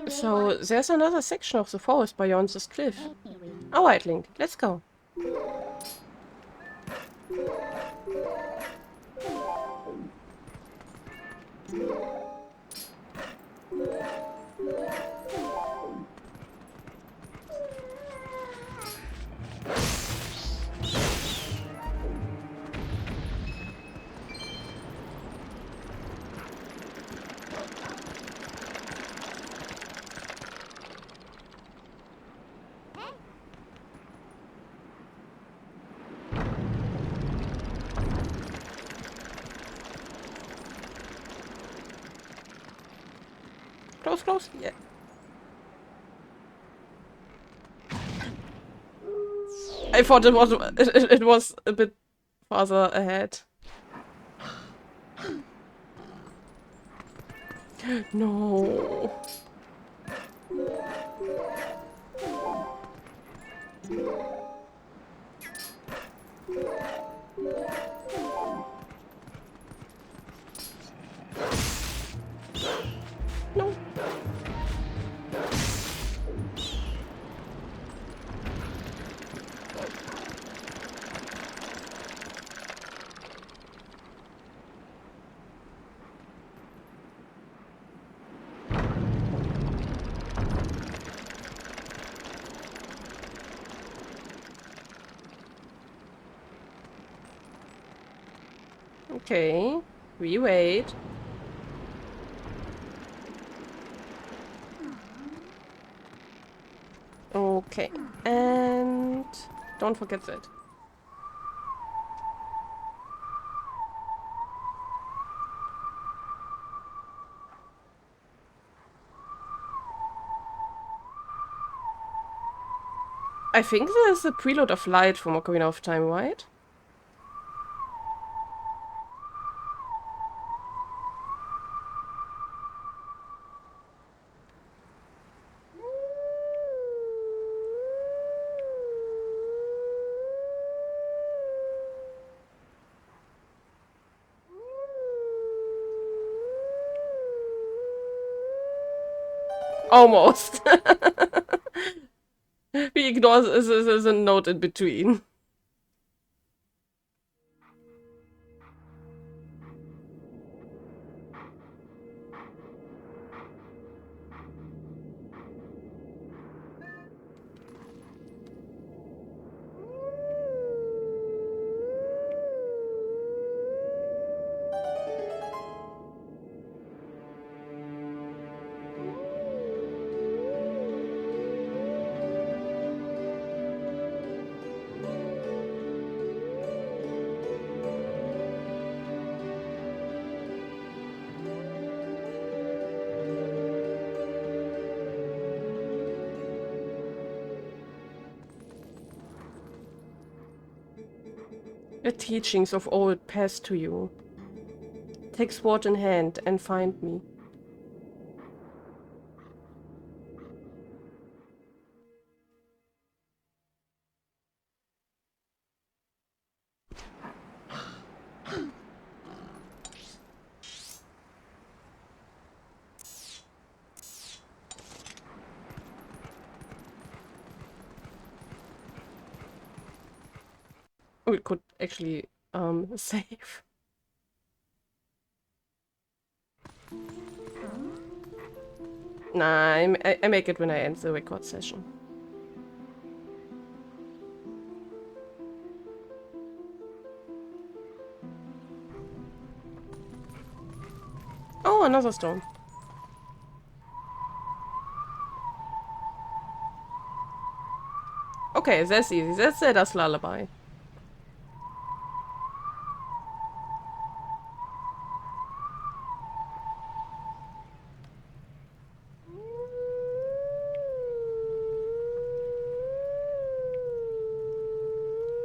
So, there's another section of the forest beyond this cliff. Alright, Link, let's go. Close, close. Yeah. I thought it was a bit farther ahead. No. No. Okay, we wait. Okay, and don't forget that. I think there's a preload of light from Ocarina of Time, right? Almost. We ignore the note in between. The teachings of old pass to you. Take sword in hand and find me. We could actually save. Nah, I make it when I end the record session. Oh, another stone. Okay, that's easy. That's Zelda's lullaby.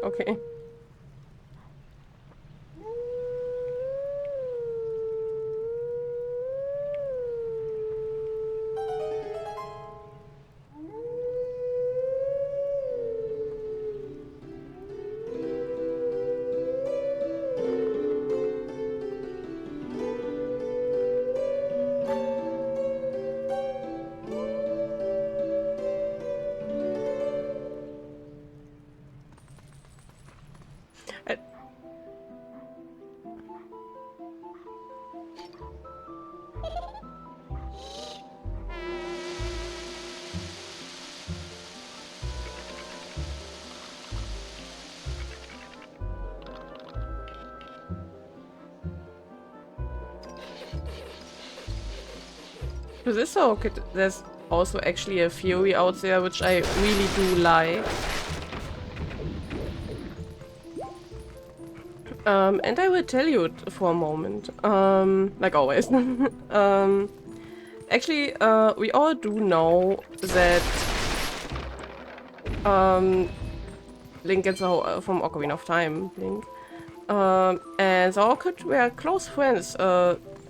Okay. To this orchid, there's also actually a theory out there which I really do like. And I will tell you it for a moment. Like always. Actually, we all do know that Link and the from Ocarina of Time, Link. And the Orchid were close friends,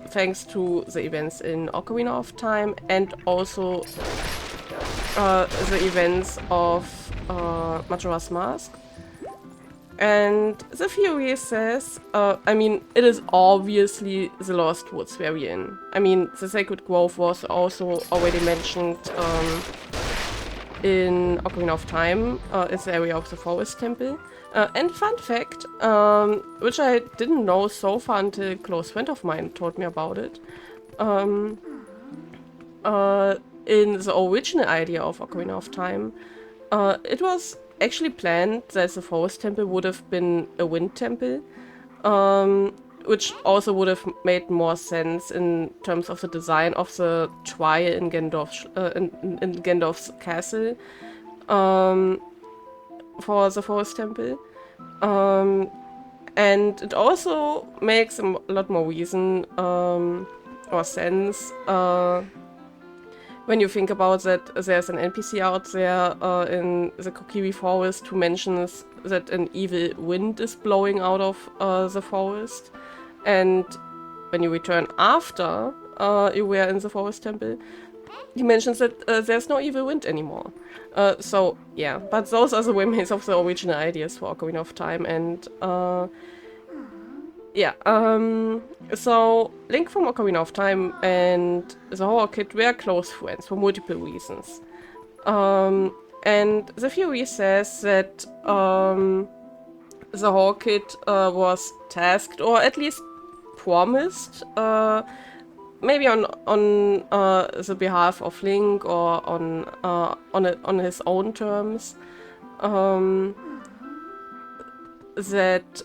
thanks to the events in Ocarina of Time and also the events of Majora's Mask. And the theory says, I mean, it is obviously the Lost Woods where we're in. I mean, the Sacred Grove was also already mentioned in Ocarina of Time. It's the area of the Forest Temple. And fun fact, which I didn't know so far until a close friend of mine told me about it. In the original idea of Ocarina of Time, it was actually planned that the Forest Temple would have been a Wind Temple, which also would have made more sense in terms of the design of the trial in Gandalf's castle for the Forest Temple. And it also makes a lot more reason or sense when you think about that there's an NPC out there in the Kokiri forest who mentions that an evil wind is blowing out of the forest. And when you return after you were in the Forest Temple, he mentions that there's no evil wind anymore. So, yeah, but those are the remains of the original ideas for Ocarina of Time, and yeah, so Link from Ocarina of Time and the Orchid were close friends for multiple reasons. And the theory says that the Orchid was tasked, or at least promised, maybe on the behalf of Link or on his own terms, that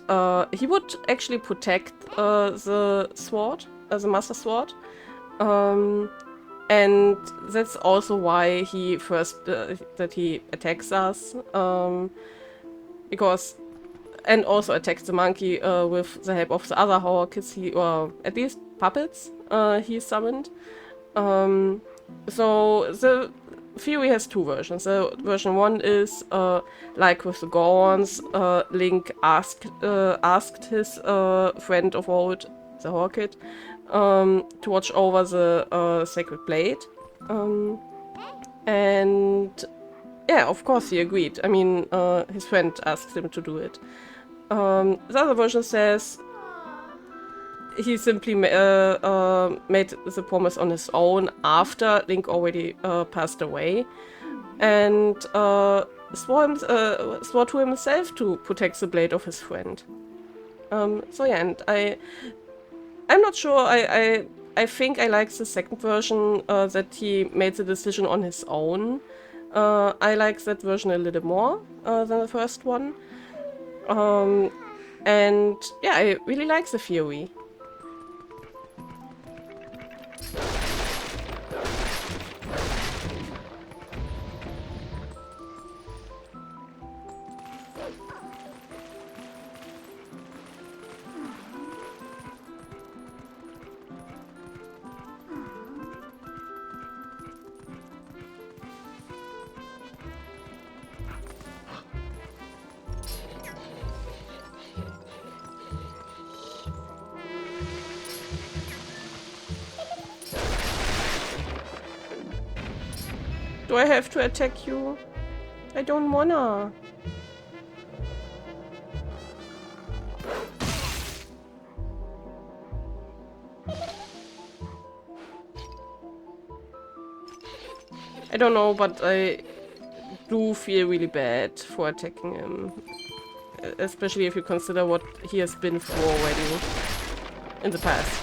he would actually protect the sword, the Master Sword, and that's also why he first that he attacks us, because. And also attacks the monkey with the help of the other Orchids, or at least puppets, he summoned. So the theory has two versions. So version one is, like with the Gorons, Link asked his friend of old, the Orchid, to watch over the Sacred Blade. And yeah, of course he agreed. I mean, his friend asked him to do it. The other version says he simply made the promise on his own after Link already passed away, and swore to himself to protect the blade of his friend. So yeah, and I'm not sure. I think I like the second version, that he made the decision on his own. I like that version a little more than the first one. And yeah, I really like the theory. Do I have to attack you? I don't wanna. I don't know, but I do feel really bad for attacking him. Especially if you consider what he has been through already in the past.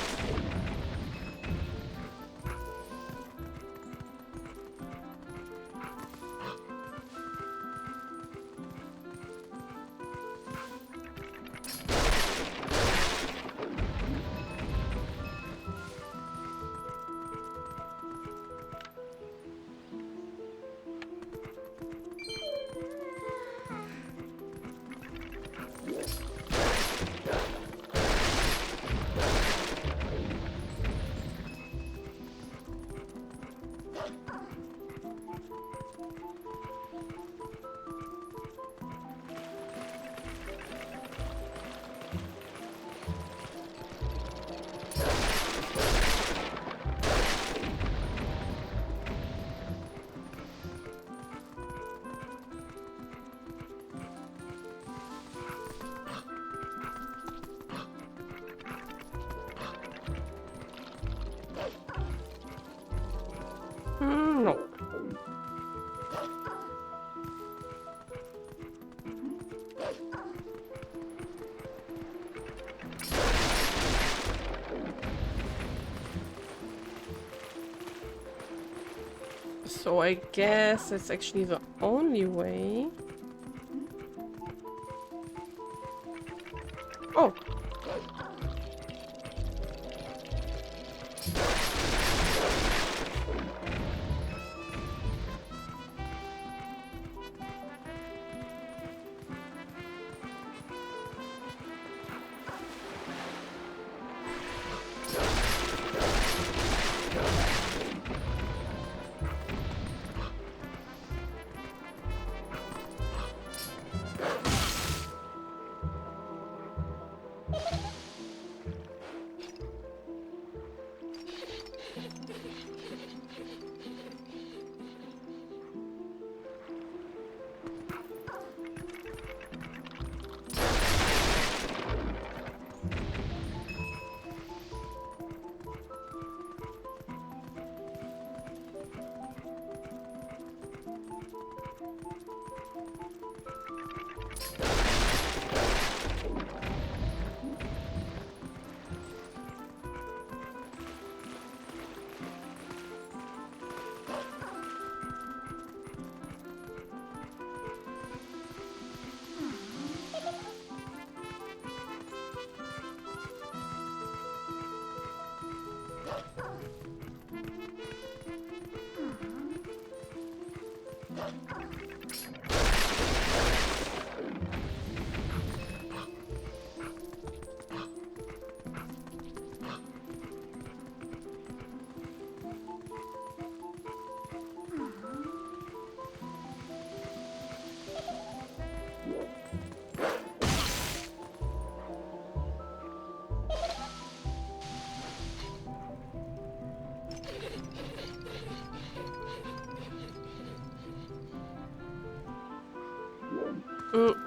No. So I guess it's actually the only way. Oh.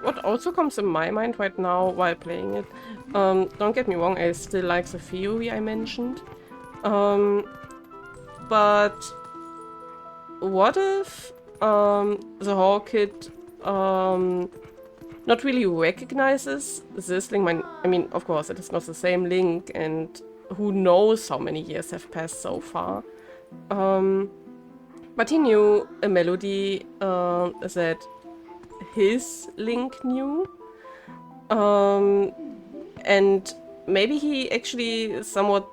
What also comes in my mind right now while playing it, don't get me wrong, I still like the theory I mentioned, but what if the Hall Kid not really recognizes this link? I mean, of course, it is not the same link, and who knows how many years have passed so far. But he knew a melody that his Link knew. And maybe he actually somewhat...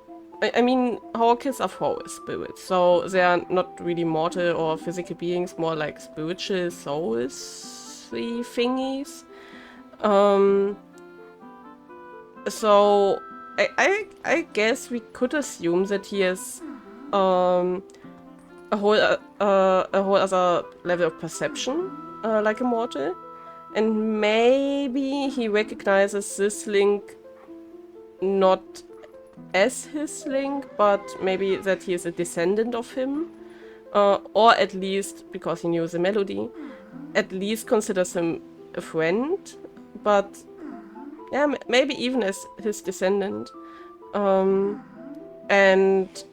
I mean, Hall Kids are forest spirits, so they are not really mortal or physical beings, more like spiritual souls-y thingies. So I guess we could assume that he has a whole other level of perception, like a mortal, and maybe he recognizes this Link not as his Link, but maybe that he is a descendant of him, or at least, because he knew the melody, at least considers him a friend, but yeah, maybe even as his descendant, and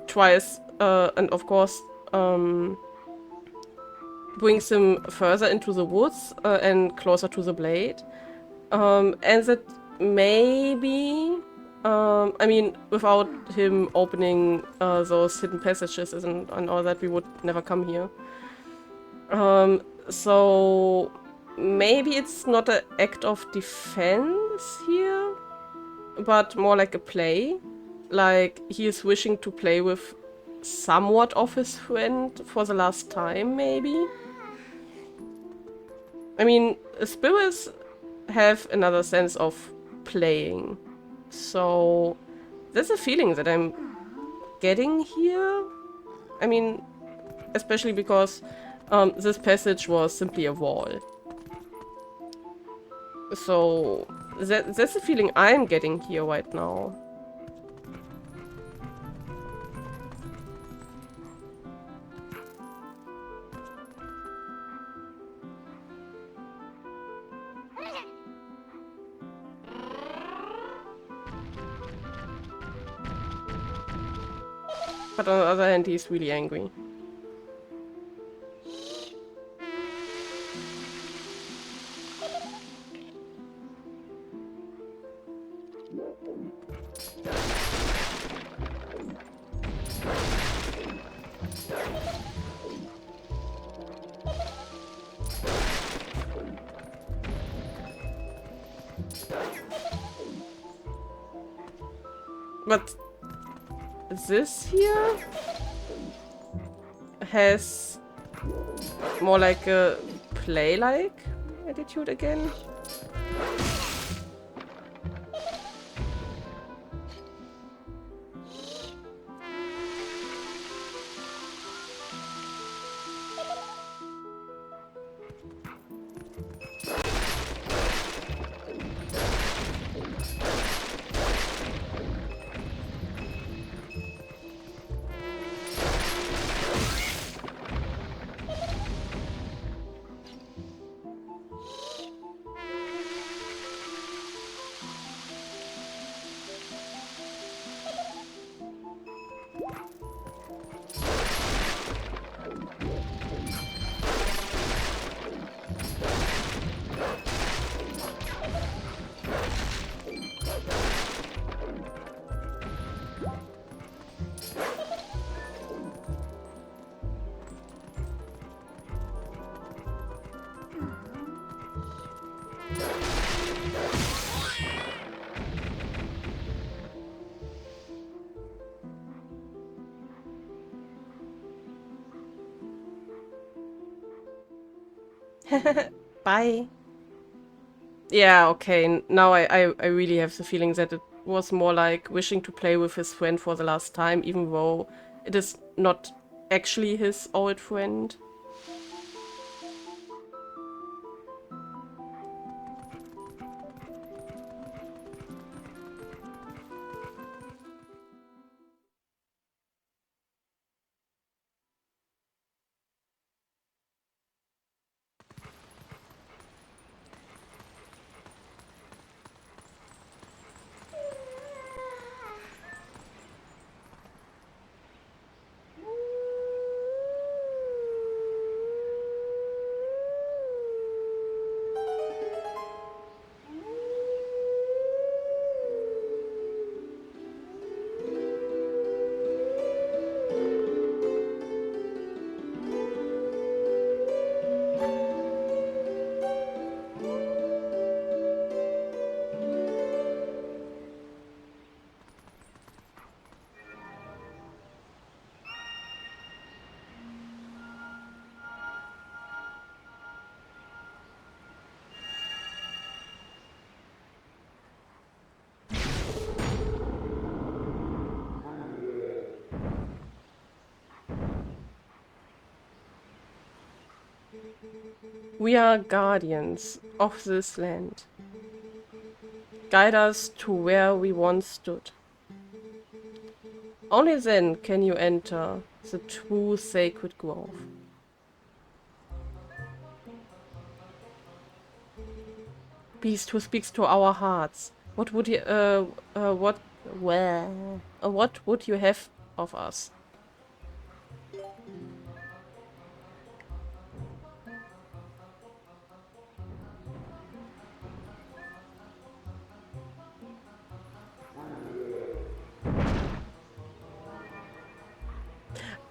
tries, and of course, brings him further into the woods and closer to the blade, and that maybe, I mean, without him opening those hidden passages and all that, we would never come here. So maybe it's not an act of defense here, but more like a play. Like he is wishing to play with somewhat of his friend for the last time, maybe? I mean, spirits have another sense of playing. So there's a feeling that I'm getting here. I mean, especially because this passage was simply a wall. So that's the feeling I'm getting here right now. But on the other hand, he's really angry. But this here has more like a play-like attitude again. Bye. Yeah, okay. Now I really have the feeling that it was more like wishing to play with his friend for the last time, even though it is not actually his old friend. We are guardians of this land. Guide us to where we once stood. Only then can you enter the true sacred grove. Beast who speaks to our hearts. What would you, what would you have of us?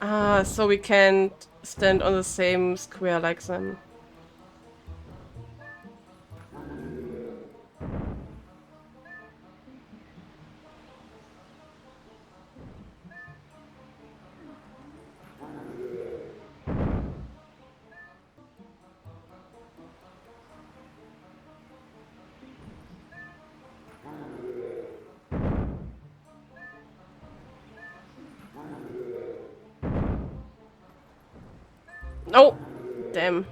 Ah, so we can't stand on the same square like them. Oh! Damn.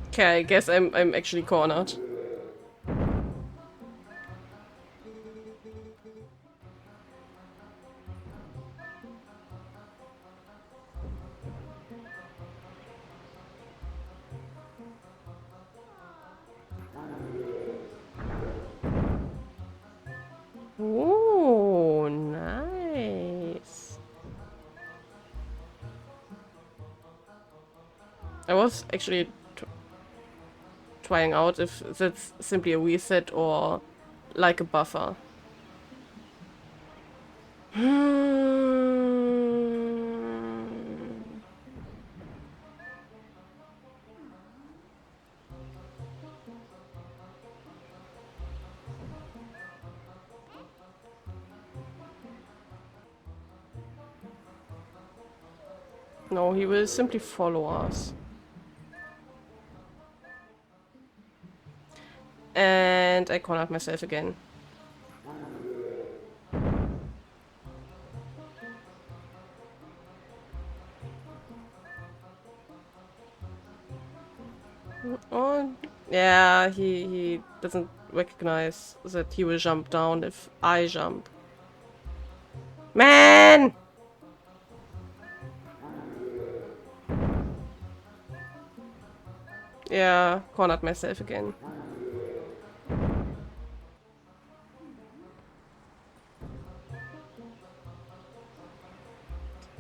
Okay, I guess I'm actually cornered. Ooh, nice. I was actually trying out if that's simply a reset or like a buffer. No, he will simply follow us. And I cornered myself again. Oh, yeah, he doesn't recognize that he will jump down if I jump. Man! Yeah, cornered myself again.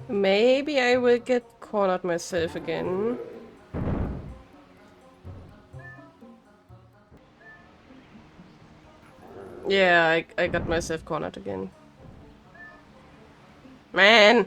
Maybe I will get cornered myself again. Yeah, I got myself cornered again. Man!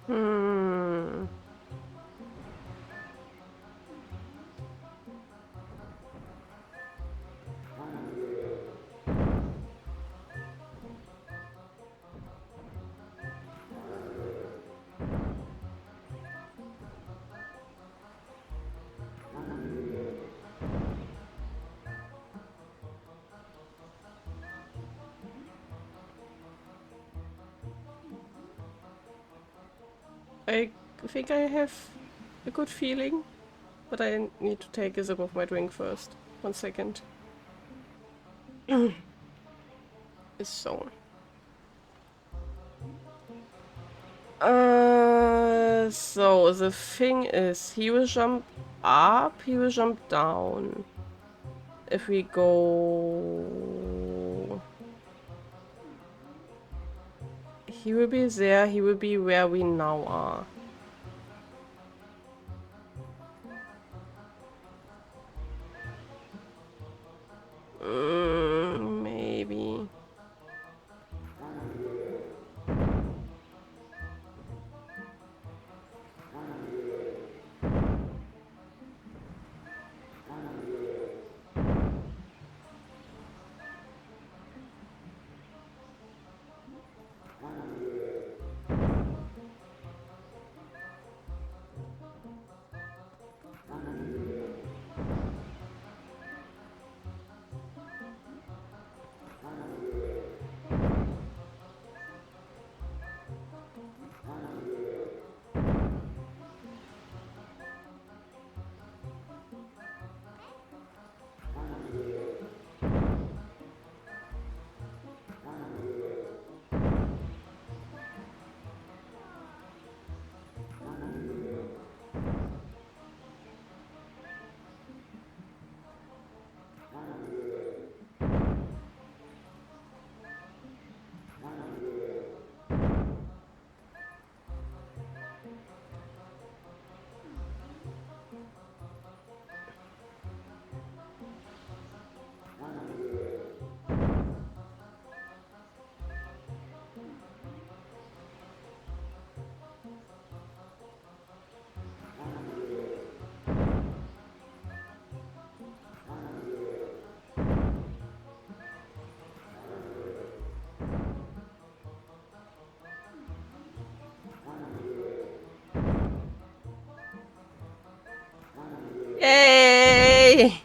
Hmm. I think I have a good feeling, but I need to take a sip of my drink first. 1 second. So. So the thing is, he will jump up, he will jump down. If we go... He will be there, he will be where we now are. Yay!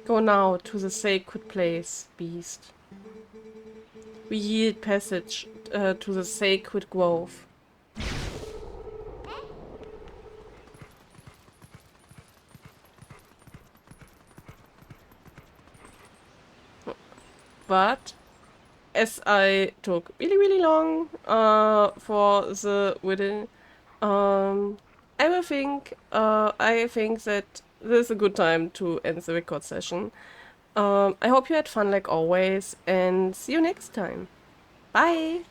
Go now to the sacred place, beast. We yield passage to the sacred grove. But as I took really long for the riddle, I think that this is a good time to end the record session. I hope you had fun like always, and see you next time. Bye!